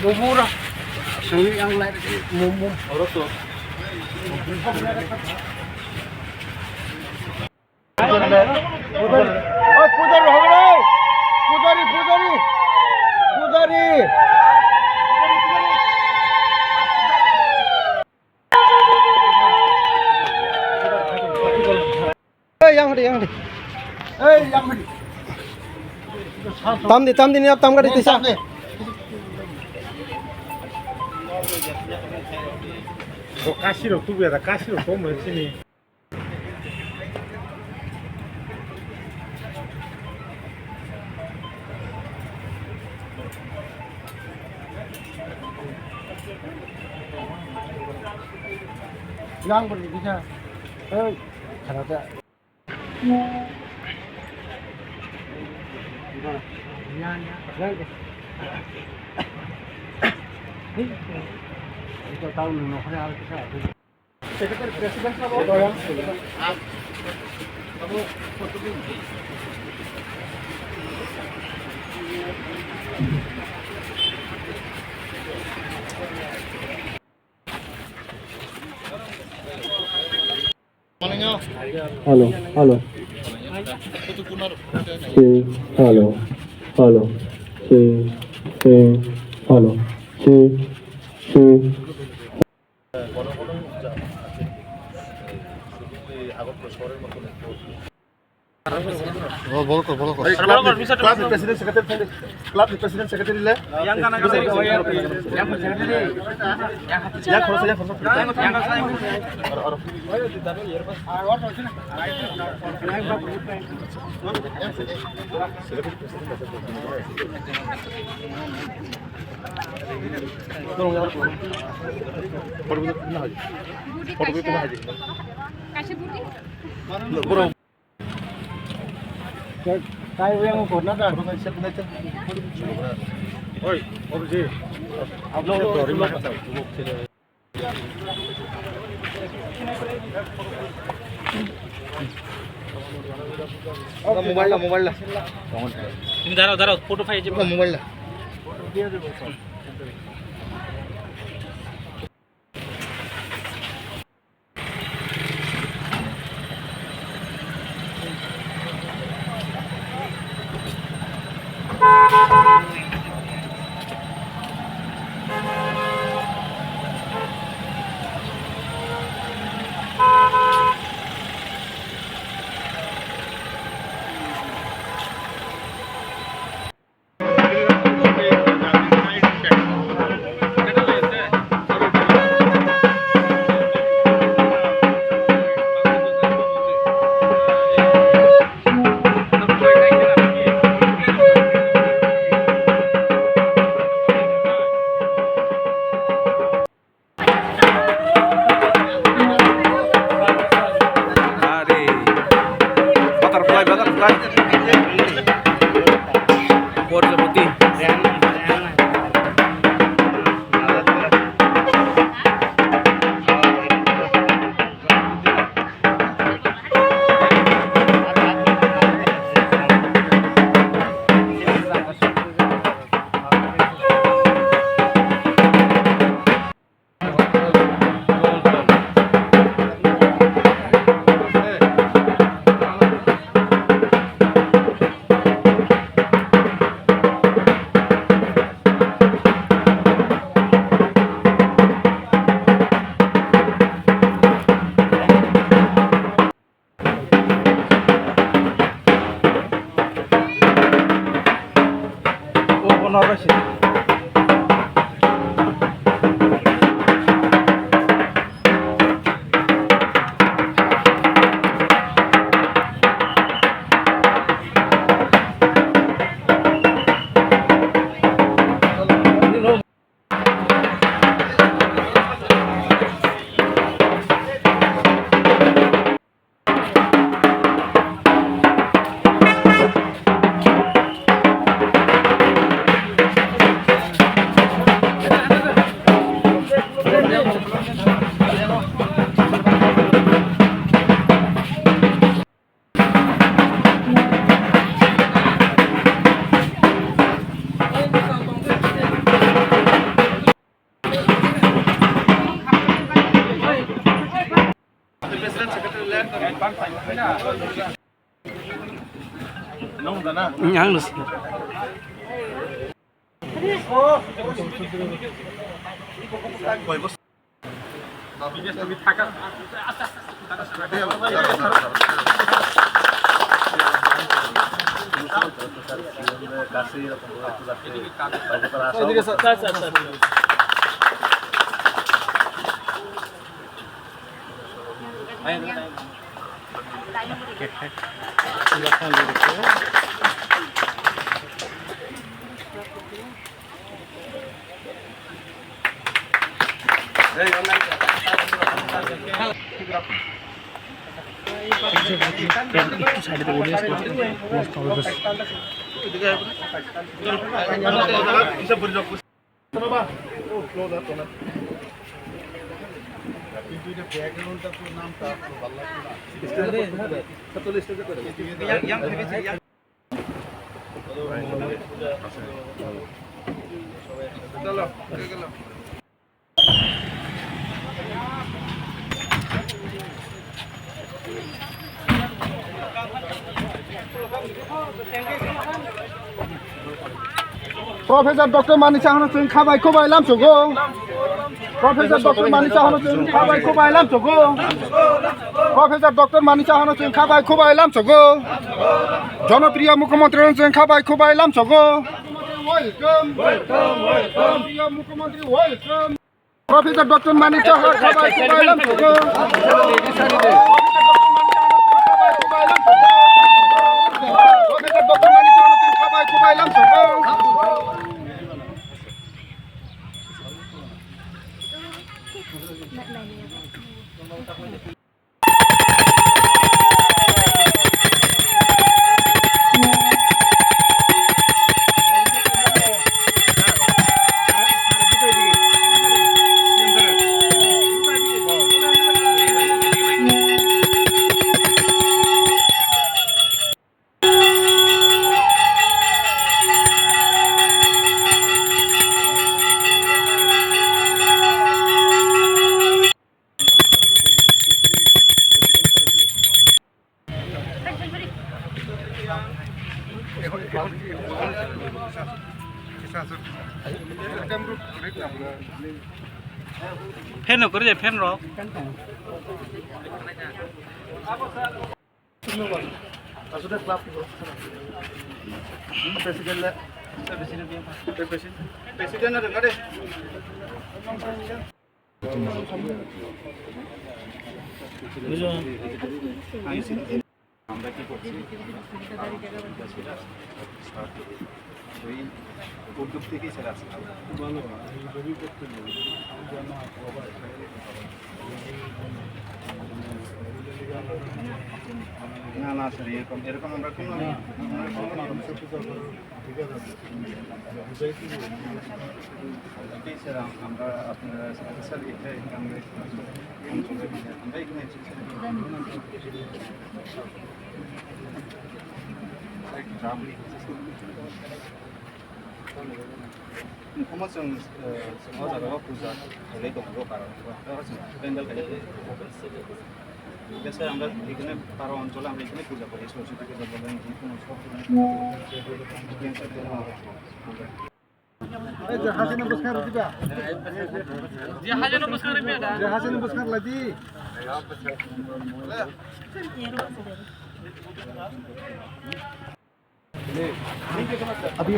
Bubura. Suli ang lain mumu. Oros to. Pudari হবে রে pudari pudari pudari yang di yang di tam di ni ab tam gadi tisa 가시로 두부에다 가시로 보면 쓰니 양분이 그냥 잘하자 Ito tahu nung nakakaya ko siya. Secretary President na ba? Ito yan. Halo, halo. Sí, halo, halo. Sí, sí, halo. Sí, sí. Class president secretary le yang kan yang काय वेळ मग होणार ना ओय OBGY आप लोग story में बताओ mobile ला तुम्ही दाराव फोटो पाहिजे मोबाइल ला Yang lu sih. Profesor Dr. Manisha Hanasung Kabai Kobai Lam Sogo. Profesor Dr. Manisha Hanasung Kabai Kobai Lam Sogo. Profesor Dr. Manisha Hanasung Kabai Kobai Lam Sogo. Jonopriya Mukhyamantri Hanasung Kabai Kobai Lam Sogo. Welcome, welcome, welcome. Jonopriya Mukhyamantri welcome. Profesor Dr. Manisha Kabai Kobai Lam Sogo. Profesor Dr. Manisha Hanasung Kabai Kobai Lam Sogo. Fan করে যায় fan rock আসলে club president president রে আমরা কি করছি ওই উদ্যোগ থেকেই ছেড়ে আসছে ভালো না না স্যার এরকম এরকম আমরা কোনো স্যার আমরা আপনারা স্যার এটা আমরা এখানে information semua adalah pusat oleh Tokyo কারণ বেঙ্গল কাজে जैसे আমরা এখানে পারো অঞ্চলে আমরা এখানে পূজা করি সরস্বতী পূজা বলেন যে কোনো সব হাসি নমস্কার দিবা যে হাসি নমস্কার দিবা যে হাসি নমস্কার লাগি अभी